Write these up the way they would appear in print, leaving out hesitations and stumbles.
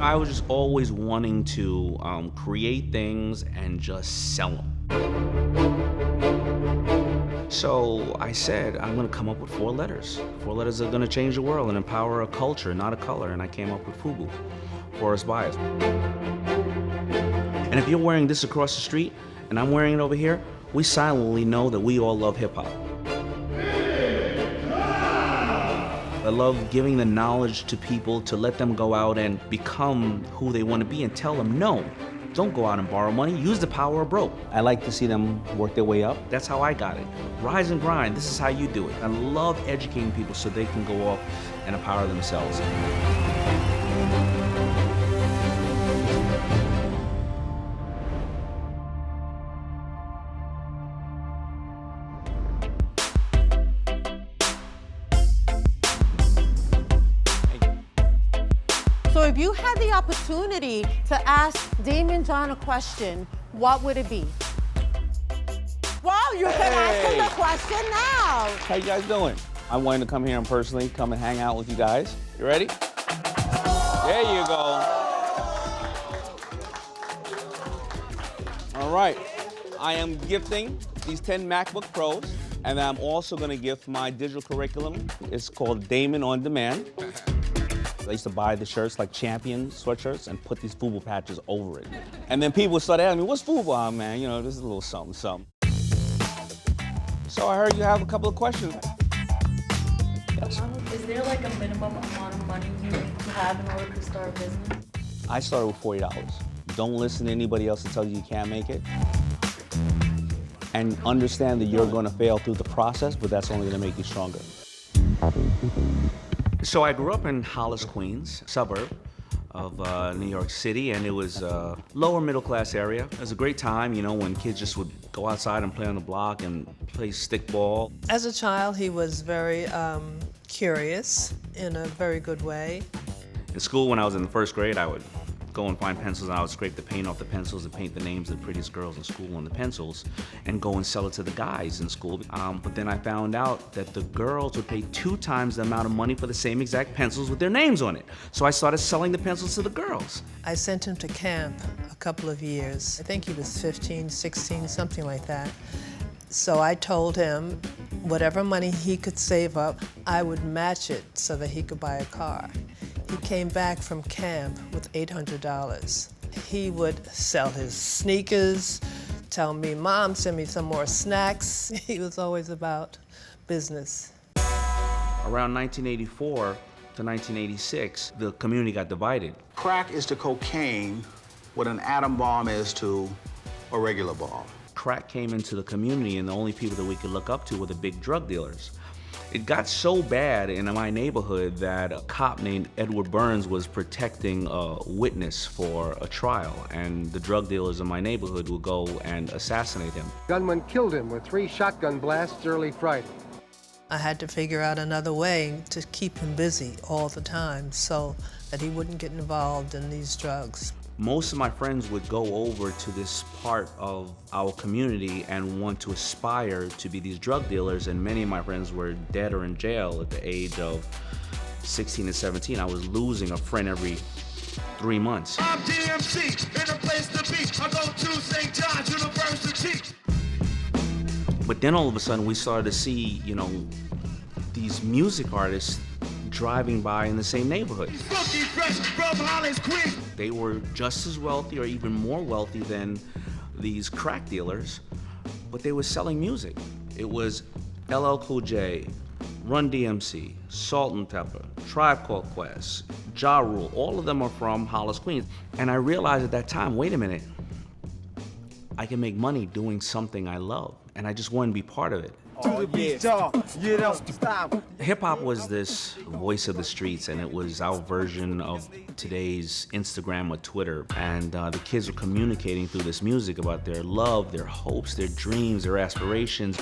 I was just always wanting to create things and just sell them. So I said, I'm gonna come up with 4 letters. 4 letters that are gonna change the world and empower a culture, not a color. And I came up with FUBU, Forest Bias. And if you're wearing this across the street and I'm wearing it over here, we silently know that we all love hip hop. I love giving the knowledge to people to let them go out and become who they want to be and tell them, no, don't go out and borrow money, use the power of broke. I like to see them work their way up. That's how I got it. Rise and grind, this is how you do it. I love educating people so they can go off and empower themselves. So if you had the opportunity to ask Daymond John a question, what would it be? Well, you can ask him the question now. How you guys doing? I'm wanting to come here and personally come and hang out with you guys. You ready? There you go. All right. I am gifting these 10 MacBook Pros, and I'm also going to gift my digital curriculum. It's called Daymond On Demand. I used to buy the shirts like Champion sweatshirts and put these FUBU patches over it. And then people would start asking me, what's FUBU? Oh, man, you know, this is a little something, something. So I heard you have a couple of questions. Yes. Is there like a minimum amount of money you need to have in order to start a business? I started with $40. Don't listen to anybody else that tells you you can't make it. And understand that you're going to fail through the process, but that's only going to make you stronger. So I grew up in Hollis, Queens, suburb of New York City, and it was a lower middle class area. It was a great time, you know, when kids just would go outside and play on the block and play stickball. As a child, he was very curious in a very good way. In school, when I was in the first grade, I would go and find pencils, and I would scrape the paint off the pencils and paint the names of the prettiest girls in school on the pencils and go and sell it to the guys in school. But then I found out that the girls would pay 2 times the amount of money for the same exact pencils with their names on it. So I started selling the pencils to the girls. I sent him to camp a couple of years. I think he was 15, 16, something like that. So I told him whatever money he could save up, I would match it so that he could buy a car. He came back from camp with $800. He would sell his sneakers, tell me, Mom, send me some more snacks. He was always about business. Around 1984 to 1986, the community got divided. Crack is to cocaine what an atom bomb is to a regular bomb. Crack came into the community, and the only people that we could look up to were the big drug dealers. It got so bad in my neighborhood that a cop named Edward Burns was protecting a witness for a trial, and the drug dealers in my neighborhood would go and assassinate him. Gunman killed him with 3 shotgun blasts early Friday. I had to figure out another way to keep him busy all the time so that he wouldn't get involved in these drugs. Most of my friends would go over to this part of our community and want to aspire to be these drug dealers, and many of my friends were dead or in jail at the age of 16 and 17. I was losing a friend every 3 months. I'm DMC, in a place to be. I go to St. John's University. But then all of a sudden we started to see, you know, these music artists driving by in the same neighborhood. Funky fresh from Hollis, Queens. They were just as wealthy or even more wealthy than these crack dealers, but they were selling music. It was LL Cool J, Run DMC, Salt and Pepper, Tribe Called Quest, Ja Rule, all of them are from Hollis, Queens. And I realized at that time, wait a minute, I can make money doing something I love, and I just wanted to be part of it. Hip-hop was this voice of the streets, and it was our version of today's Instagram or Twitter. And the kids were communicating through this music about their love, their hopes, their dreams, their aspirations.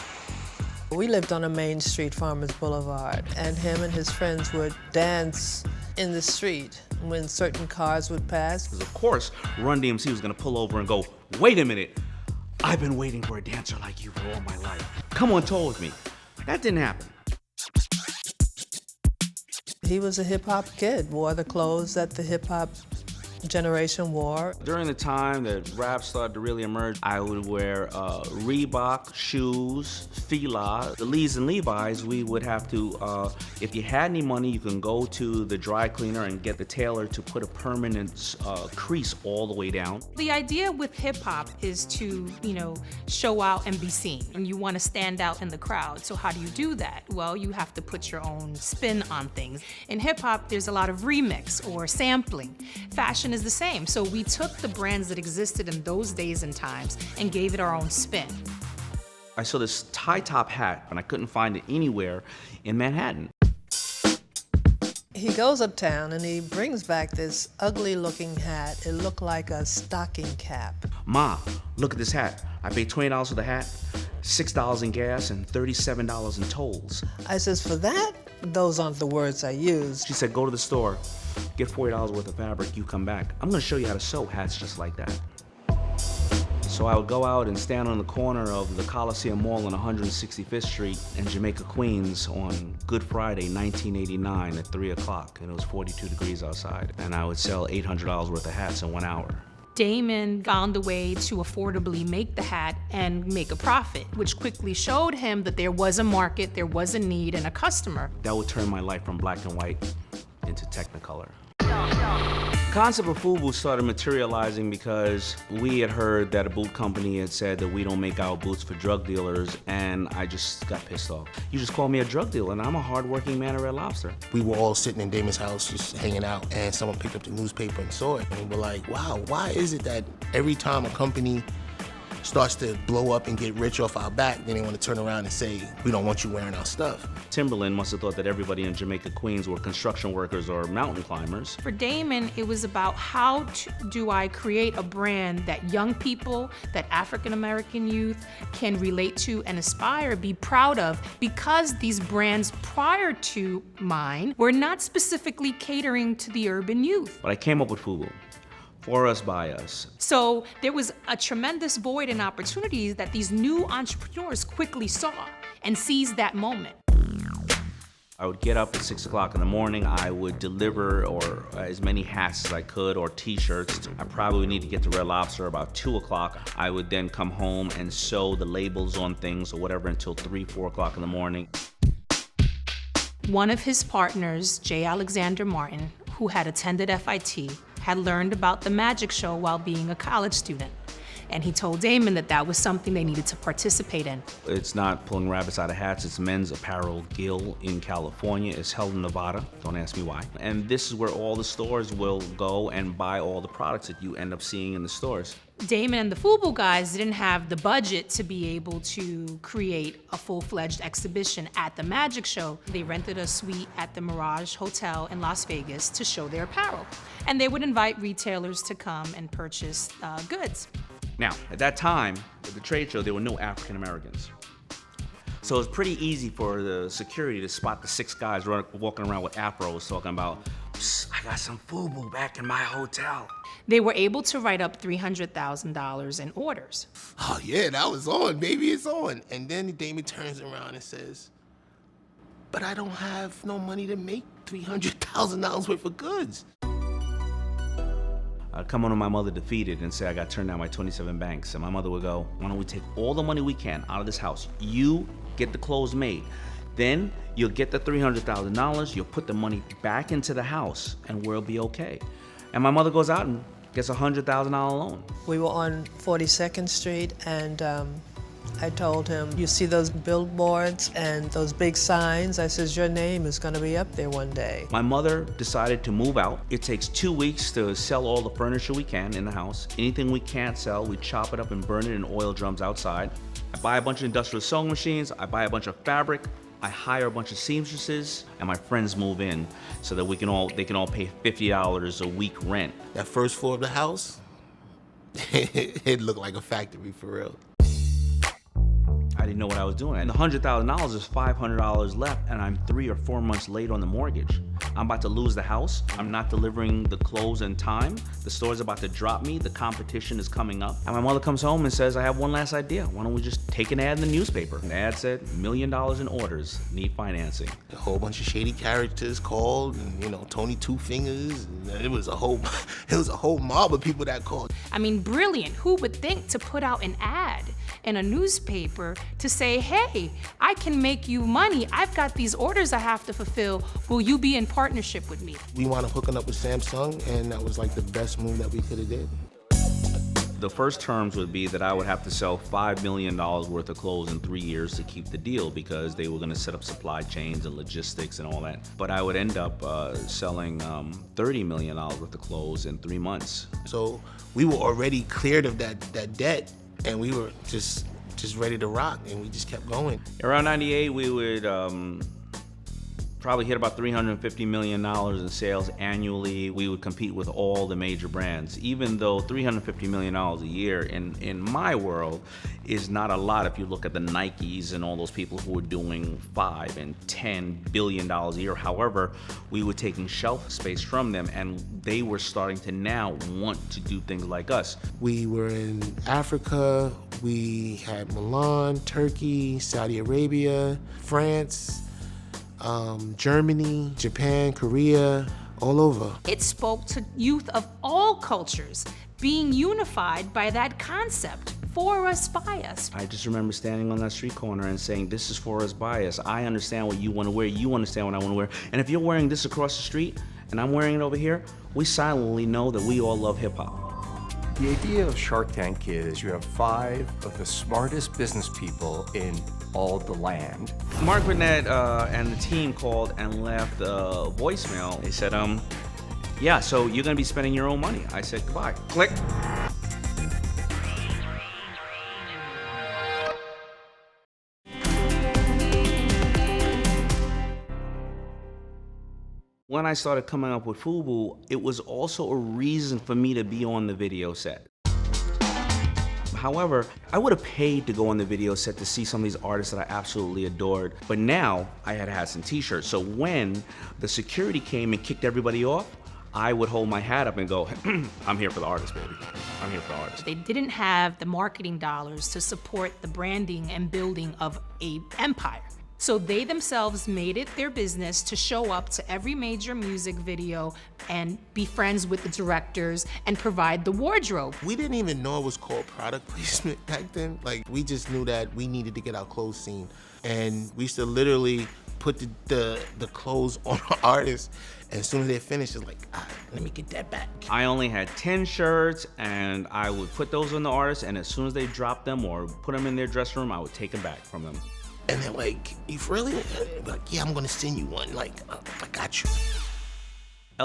We lived on a main street, Farmers Boulevard, and him and his friends would dance in the street when certain cars would pass. Because of course, Run DMC was gonna pull over and go, wait a minute, I've been waiting for a dancer like you for all my life. Come on tour with me. That didn't happen. He was a hip-hop kid, wore the clothes that the hip-hop generation wore. During the time that rap started to really emerge, I would wear Reebok shoes, Fila. The Lees and Levi's, we would have to, if you had any money, you can go to the dry cleaner and get the tailor to put a permanent crease all the way down. The idea with hip hop is to, show out and be seen. And you want to stand out in the crowd. So how do you do that? Well, you have to put your own spin on things. In hip hop, there's a lot of remix or sampling. Fashion is the same. So we took the brands that existed in those days and times and gave it our own spin. I saw this tie top hat, and I couldn't find it anywhere in Manhattan. He goes uptown and he brings back this ugly looking hat. It looked like a stocking cap. Ma, look at this hat. I paid $20 for the hat, $6 in gas, and $37 in tolls. I says, for that? Those aren't the words I used. She said, go to the store, get $40 worth of fabric, you come back. I'm gonna show you how to sew hats just like that. So I would go out and stand on the corner of the Coliseum Mall on 165th Street in Jamaica, Queens on Good Friday, 1989 at 3 o'clock, and it was 42 degrees outside. And I would sell $800 worth of hats in 1 hour. Damon found a way to affordably make the hat and make a profit, which quickly showed him that there was a market, there was a need, and a customer. That would turn my life from black and white into Technicolor. The concept of FUBU started materializing because we had heard that a boot company had said that we don't make our boots for drug dealers, and I just got pissed off. You just called me a drug dealer, and I'm a hardworking man at Red Lobster. We were all sitting in Damon's house just hanging out, and someone picked up the newspaper and saw it, and we were like, wow, why is it that every time a company starts to blow up and get rich off our back, then they want to turn around and say, we don't want you wearing our stuff. Timberland must have thought that everybody in Jamaica, Queens were construction workers or mountain climbers. For Damon, it was about how do I create a brand that young people, that African American youth can relate to and aspire, be proud of, because these brands prior to mine were not specifically catering to the urban youth. But I came up with FUBU. For us, by us. So there was a tremendous void in opportunities that these new entrepreneurs quickly saw and seized that moment. I would get up at 6 o'clock in the morning. I would deliver as many hats as I could or t-shirts. I probably would need to get to Red Lobster about 2 o'clock. I would then come home and sew the labels on things or whatever until 3, 4 o'clock in the morning. One of his partners, J. Alexander Martin, who had attended FIT, had learned about the magic show while being a college student. And he told Damon that that was something they needed to participate in. It's not pulling rabbits out of hats, it's Men's Apparel Guild in California. It's held in Nevada, don't ask me why. And this is where all the stores will go and buy all the products that you end up seeing in the stores. Damon and the FUBU guys didn't have the budget to be able to create a full-fledged exhibition at the magic show. They rented a suite at the Mirage Hotel in Las Vegas to show their apparel. And they would invite retailers to come and purchase goods. Now, at that time, at the trade show, there were no African Americans. So it was pretty easy for the security to spot the 6 guys walking around with afros talking about, I got some FUBU back in my hotel. They were able to write up $300,000 in orders. Oh yeah, that was on, baby, it's on. And then Damon turns around and says, but I don't have no money to make $300,000 worth of goods. I'd come on to my mother defeated and say I got turned down by 27 banks. And my mother would go, why don't we take all the money we can out of this house? You get the clothes made. Then you'll get the $300,000, you'll put the money back into the house and we'll be okay. And my mother goes out and gets a $100,000 loan. We were on 42nd Street and I told him, you see those billboards and those big signs? I says, your name is gonna be up there one day. My mother decided to move out. It takes 2 weeks to sell all the furniture we can in the house. Anything we can't sell, we chop it up and burn it in oil drums outside. I buy a bunch of industrial sewing machines, I buy a bunch of fabric, I hire a bunch of seamstresses, and my friends move in so that they can all pay $50 a week rent. That first floor of the house, it looked like a factory for real. I didn't know what I was doing. And the $100,000 is $500 left, and I'm 3 or 4 months late on the mortgage. I'm about to lose the house. I'm not delivering the clothes in time. The store's about to drop me. The competition is coming up. And my mother comes home and says, I have one last idea. Why don't we just take an ad in the newspaper? The ad said, $1 million in orders, need financing. A whole bunch of shady characters called, and, you know, Tony Two Fingers. And it was a whole mob of people that called. I mean, brilliant. Who would think to put out an ad in a newspaper to say, hey, I can make you money. I've got these orders I have to fulfill. Will you be in partnership with me? We wound up hooking up with Samsung, and that was like the best move that we could have did. The first terms would be that I would have to sell $5 million worth of clothes in 3 years to keep the deal, because they were going to set up supply chains and logistics and all that. But I would end up selling $30 million worth of clothes in 3 months. So we were already cleared of that debt, and we were just ready to rock, and we just kept going. Around 98, we would probably hit about $350 million in sales annually. We would compete with all the major brands, even though $350 million a year in my world is not a lot if you look at the Nikes and all those people who were doing $5 and $10 billion a year. However, we were taking shelf space from them, and they were starting to now want to do things like us. We were in Africa, we had Milan, Turkey, Saudi Arabia, France, Germany, Japan, Korea, all over. It spoke to youth of all cultures being unified by that concept. For us, by us. I just remember standing on that street corner and saying, this is for us, by us. I understand what you want to wear, you understand what I want to wear. And if you're wearing this across the street and I'm wearing it over here, we silently know that we all love hip hop. The idea of Shark Tank is you have 5 of the smartest business people in all the land. Mark Burnett and the team called and left a voicemail. They said, yeah, so you're gonna be spending your own money. I said, goodbye. Click. When I started coming up with FUBU, it was also a reason for me to be on the video set. However, I would have paid to go on the video set to see some of these artists that I absolutely adored, but now I had hats and t-shirts. So when the security came and kicked everybody off, I would hold my hat up and go, I'm here for the artist, baby. I'm here for the artist. They didn't have the marketing dollars to support the branding and building of an empire. So they themselves made it their business to show up to every major music video and be friends with the directors and provide the wardrobe. We didn't even know it was called product placement back then. Like, we just knew that we needed to get our clothes seen. And we used to literally put the clothes on our artists, and as soon as they finished, it's like, let me get that back. I only had 10 shirts, and I would put those on the artists, and as soon as they dropped them or put them in their dressing room, I would take them back from them. And they're like, you really? Like, yeah, I'm gonna send you one. Like, I got you.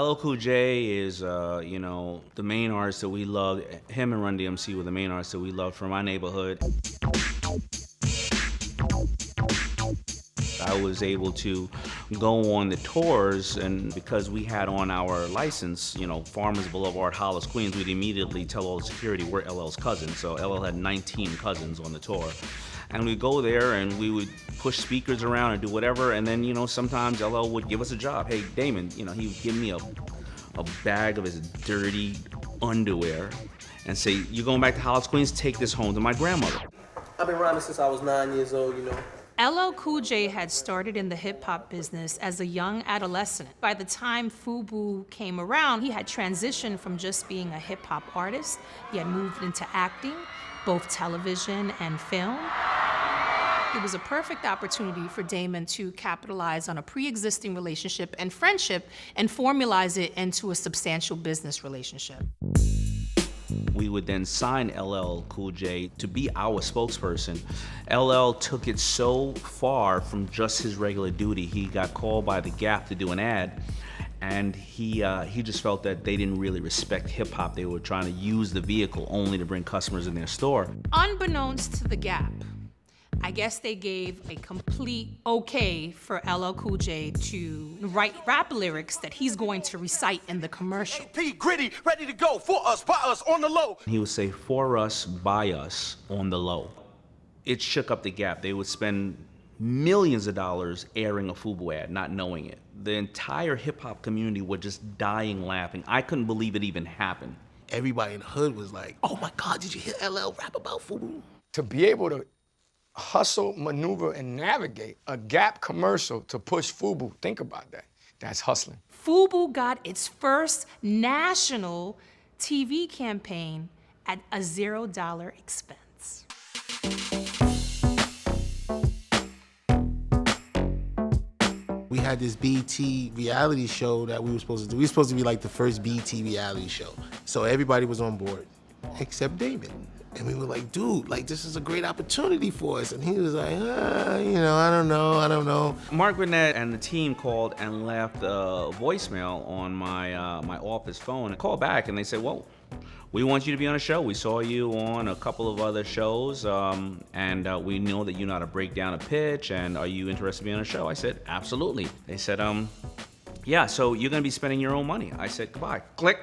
LL Cool J is, you know, the main artist that we love. Him and Run DMC were the main artists that we loved from my neighborhood. I was able to go on the tours, and because we had on our license, you know, Farmers Boulevard, Hollis, Queens, we'd immediately tell all the security we're LL's cousin. So LL had 19 cousins on the tour. And we'd go there and we would push speakers around and do whatever, and then, you know, sometimes LL would give us a job. Hey, Damon, you know, he would give me a bag of his dirty underwear and say, you're going back to Hollis, Queens, take this home to my grandmother. I've been rhyming since I was 9 years old, you know. LL Cool J had started in the hip-hop business as a young adolescent. By the time FUBU came around, he had transitioned from just being a hip-hop artist. He had moved into acting, both television and film. It was a perfect opportunity for Damon to capitalize on a pre-existing relationship and friendship and formalize it into a substantial business relationship. We would then sign LL Cool J to be our spokesperson. LL took it so far from just his regular duty. He got called by The Gap to do an ad, and he just felt that they didn't really respect hip-hop. They were trying to use the vehicle only to bring customers in their store. Unbeknownst to The Gap, I guess they gave a complete okay for LL Cool J to write rap lyrics that he's going to recite in the commercial. P Gritty, ready to go, for us, by us, on the low. He would say, for us, by us, on the low. It shook up The Gap. They would spend millions of dollars airing a FUBU ad, not knowing it. The entire hip-hop community was just dying laughing. I couldn't believe it even happened. Everybody in the hood was like, oh my God, did you hear LL rap about FUBU? To be able to hustle, maneuver, and navigate a Gap commercial to push FUBU, think about that. That's hustling. FUBU got its first national TV campaign at a $0 expense. We had this BT reality show that we were supposed to do. We were supposed to be like the first BT reality show. So everybody was on board, except Damon. And we were like, dude, like this is a great opportunity for us. And he was like, I don't know. Mark Burnett and the team called and left a voicemail on my my office phone. I called back and they said, well, we want you to be on a show. We saw you on a couple of other shows, and we know that you know how to break down a pitch, and are you interested in being on a show? I said, absolutely. They said, yeah, so you're gonna be spending your own money. I said, goodbye. Click.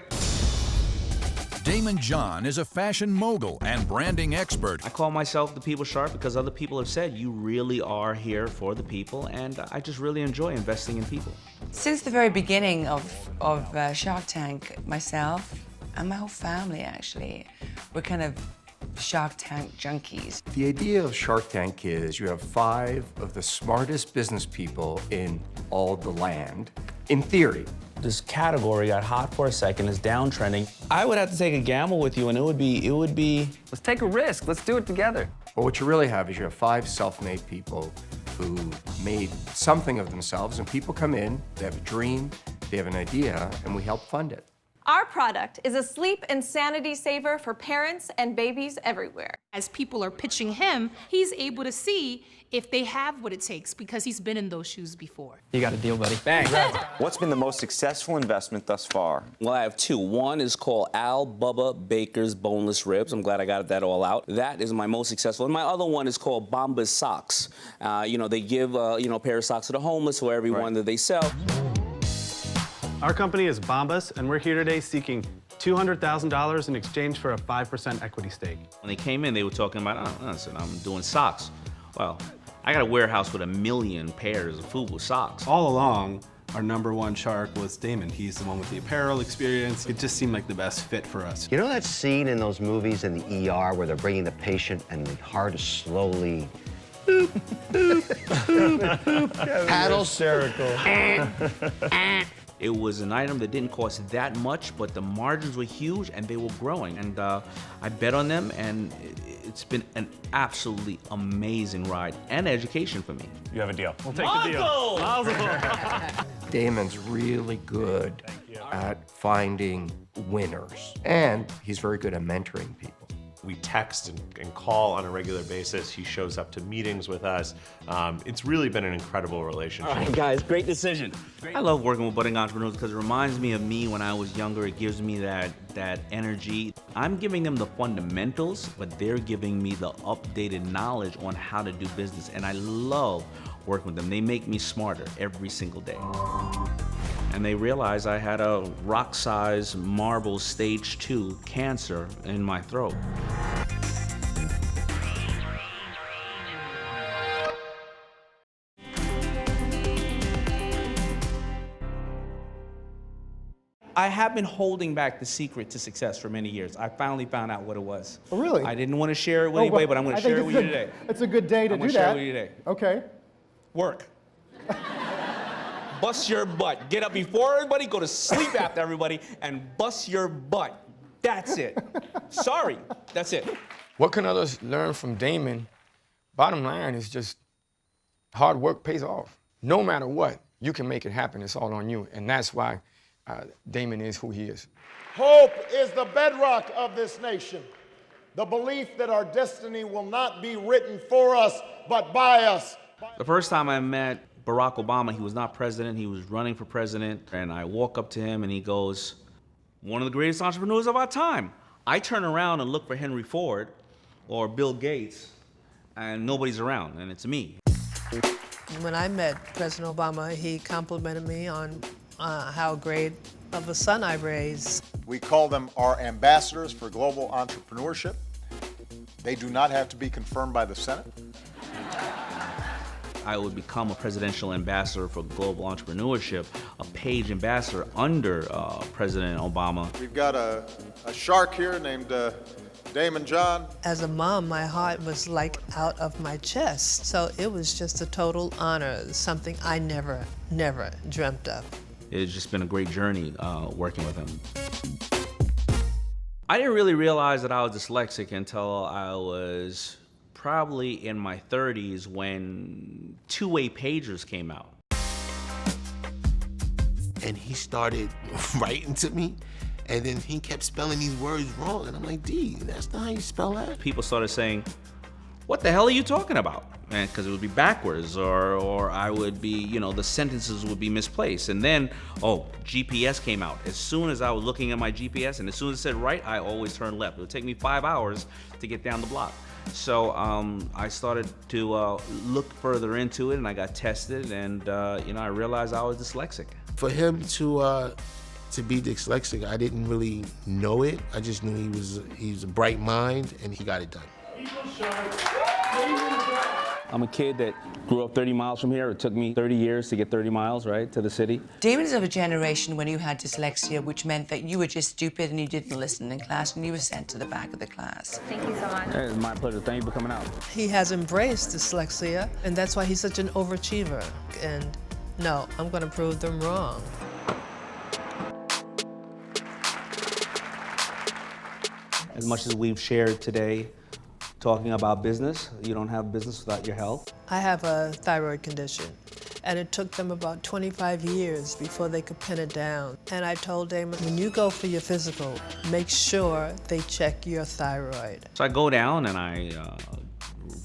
Damon John is a fashion mogul and branding expert. I call myself the People Shark because other people have said you really are here for the people, and I just really enjoy investing in people. Since the very beginning of Shark Tank, myself and my whole family, actually, we're kind of Shark Tank junkies. The idea of Shark Tank is you have 5 of the smartest business people in all the land, in theory. This category got hot for a second, it's downtrending. I would have to take a gamble with you, and it would be... Let's take a risk. Let's do it together. But what you really have is you have 5 self-made people who made something of themselves, and people come in, they have a dream, they have an idea, and we help fund it. Our product is a sleep and sanity saver for parents and babies everywhere. As people are pitching him, he's able to see if they have what it takes because he's been in those shoes before. You got a deal, buddy. Thanks. What's been the most successful investment thus far? Well, I have 2. One is called Al Bubba Baker's Boneless Ribs. I'm glad I got that all out. That is my most successful. And my other one is called Bombas Socks. They give a pair of socks to the homeless or everyone that they sell. Our company is Bombas, and we're here today seeking $200,000 in exchange for a 5% equity stake. When they came in, they were talking about, listen, I'm doing socks. Well, I got a warehouse with 1 million pairs of FUBU socks. All along, our #1 shark was Damon. He's the one with the apparel experience. It just seemed like the best fit for us. You know that scene in those movies in the ER where they're bringing the patient and the heart is slowly... Boop, boop, boop, boop. Paddle circle. It was an item that didn't cost that much, but the margins were huge and they were growing. And I bet on them, and it's been an absolutely amazing ride and education for me. You have a deal. We'll take the deal. Damon's really good at finding winners, and he's very good at mentoring people. We text and call on a regular basis. He shows up to meetings with us. It's really been an incredible relationship. All right, guys, great decision. I love working with budding entrepreneurs because it reminds me of me when I was younger. It gives me that energy. I'm giving them the fundamentals, but they're giving me the updated knowledge on how to do business. And I love working with them. They make me smarter every single day. And they realized I had a rock-sized marble stage 2 cancer in my throat. I have been holding back the secret to success for many years. I finally found out what it was. Oh, really? I didn't want to share it with anybody, but I'm going to share it with you today. It's a good day to do that. I'm going to share it with you today. Okay. Work. Bust your butt. Get up before everybody, go to sleep after everybody, and bust your butt. That's it. Sorry, that's it. What can others learn from Damon? Bottom line is just hard work pays off. No matter what, you can make it happen. It's all on you. And that's why Damon is who he is. Hope is the bedrock of this nation. The belief that our destiny will not be written for us, but by us. The first time I met Barack Obama, he was not president, he was running for president, and I walk up to him and he goes, one of the greatest entrepreneurs of our time. I turn around and look for Henry Ford or Bill Gates, and nobody's around, and it's me. When I met President Obama, he complimented me on how great of a son I raised. We call them our ambassadors for global entrepreneurship. They do not have to be confirmed by the Senate. I would become a presidential ambassador for global entrepreneurship, a page ambassador under President Obama. We've got a shark here named Damon John. As a mom, my heart was like out of my chest. So it was just a total honor, something I never dreamt of. It's just been a great journey working with him. I didn't really realize that I was dyslexic until I was probably in my 30s when two-way pagers came out. And he started writing to me, and then he kept spelling these words wrong. And I'm like, D, that's not how you spell that. People started saying, what the hell are you talking about? And because it would be backwards, or I would be, you know, the sentences would be misplaced. And then, oh, GPS came out. As soon as I was looking at my GPS, and as soon as it said right, I always turned left. It would take me 5 hours to get down the block. So I started to look further into it, and I got tested, and you know, I realized I was dyslexic. For him to be dyslexic, I didn't really know it. I just knew he was a bright mind, and he got it done. I'm a kid that grew up 30 miles from here. It took me 30 years to get 30 miles, right, to the city. Damon is of a generation when you had dyslexia, which meant that you were just stupid and you didn't listen in class and you were sent to the back of the class. Thank you so much. It's my pleasure. Thank you for coming out. He has embraced dyslexia, and that's why he's such an overachiever. And no, I'm going to prove them wrong. As much as we've shared today, talking about business, you don't have business without your health. I have a thyroid condition, and it took them about 25 years before they could pin it down. And I told Damon, when you go for your physical, make sure they check your thyroid. So I go down and I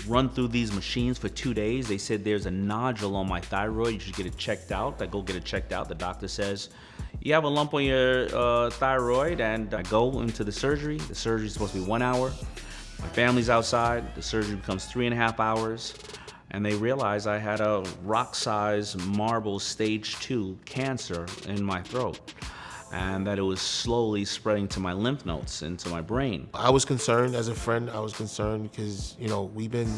run through these machines for 2 days. They said there's a nodule on my thyroid, you should get it checked out. I go get it checked out. The doctor says, you have a lump on your thyroid, and I go into the surgery. The surgery is supposed to be 1 hour. My family's outside. The surgery becomes 3.5 hours. And they realized I had a rock-sized marble stage 2 cancer in my throat, and that it was slowly spreading to my lymph nodes and to my brain. I was concerned as a friend. I was concerned because, you know, we've been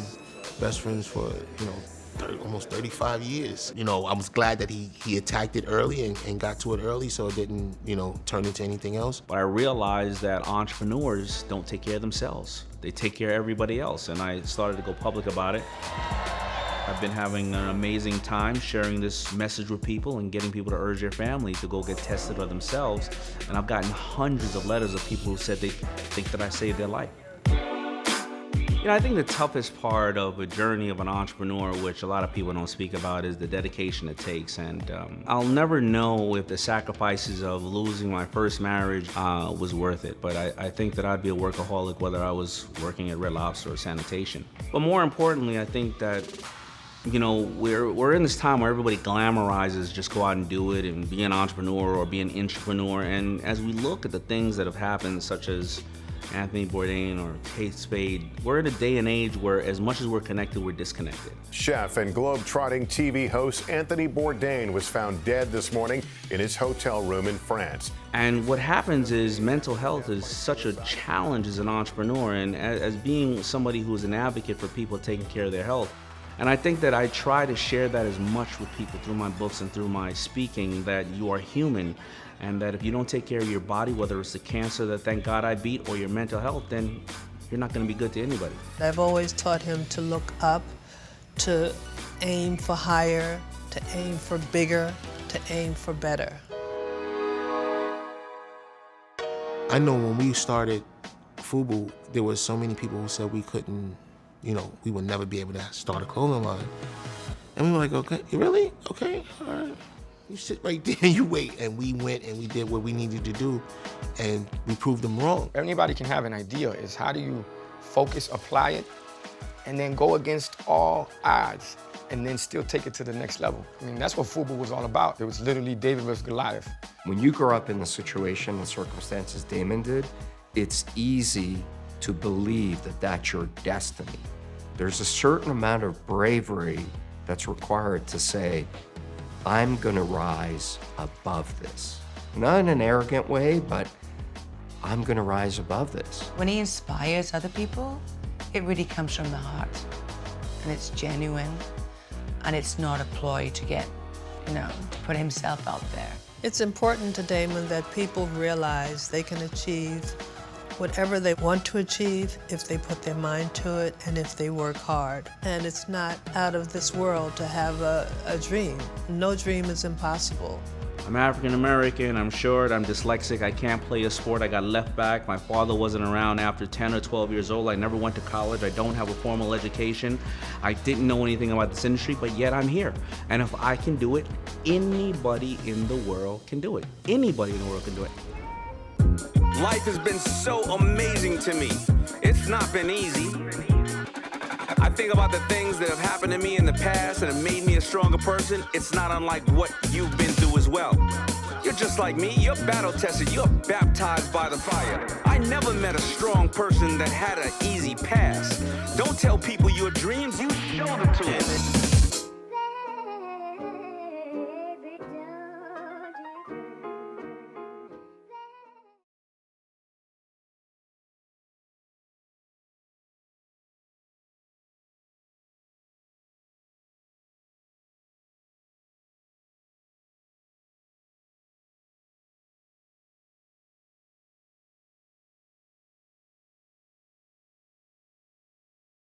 best friends for, you know, almost 35 years. You know, I was glad that he attacked it early and got to it early so it didn't, you know, turn into anything else. But I realized that entrepreneurs don't take care of themselves. They take care of everybody else, and I started to go public about it. I've been having an amazing time sharing this message with people and getting people to urge their family to go get tested by themselves. And I've gotten hundreds of letters of people who said they think that I saved their life. You know, I think the toughest part of a journey of an entrepreneur, which a lot of people don't speak about, is the dedication it takes. And I'll never know if the sacrifices of losing my first marriage was worth it. But I think that I'd be a workaholic whether I was working at Red Lobster or sanitation. But more importantly, I think that, you know, we're in this time where everybody glamorizes just go out and do it and be an entrepreneur or be an intrapreneur. And as we look at the things that have happened, such as Anthony Bourdain or Kate Spade, we're in a day and age where as much as we're connected, we're disconnected. Chef and globe-trotting TV host Anthony Bourdain was found dead this morning in his hotel room in France. And what happens is mental health is such a challenge as an entrepreneur, and as being somebody who's an advocate for people taking care of their health. And I think that I try to share that as much with people through my books and through my speaking, that you are human, and that if you don't take care of your body, whether it's the cancer that thank God I beat or your mental health, then you're not going to be good to anybody. I've always taught him to look up, to aim for higher, to aim for bigger, to aim for better. I know when we started FUBU, there were so many people who said we couldn't, you know, we would never be able to start a clothing line. And we were like, okay, really? Okay, all right. You sit right there and you wait. And we went and we did what we needed to do, and we proved them wrong. Anybody can have an idea. Is how do you focus, apply it, and then go against all odds, and then still take it to the next level. I mean, that's what FUBU was all about. It was literally David versus Goliath. When you grow up in the situation and circumstances Damon did, it's easy to believe that that's your destiny. There's a certain amount of bravery that's required to say, I'm gonna rise above this. Not in an arrogant way, but I'm gonna rise above this. When he inspires other people, it really comes from the heart. And it's genuine. and it's not a ploy to get, to put himself out there. It's important to Damon that people realize they can achieve whatever they want to achieve if they put their mind to it and if they work hard. And it's not out of this world to have a dream. No dream is impossible. I'm African American, I'm short, I'm dyslexic, I can't play a sport, I got left back. My father wasn't around after 10 or 12 years old. I never went to college, I don't have a formal education. I didn't know anything about this industry, but yet I'm here. And if I can do it, anybody in the world can do it. Anybody in the world can do it. Life has been so amazing to me. It's not been easy. I think about the things that have happened to me in the past and have made me a stronger person. It's not unlike what you've been through as well. You're just like me, you're battle tested, you're baptized by the fire. I never met a strong person that had an easy past. Don't tell people your dreams, you show them to them.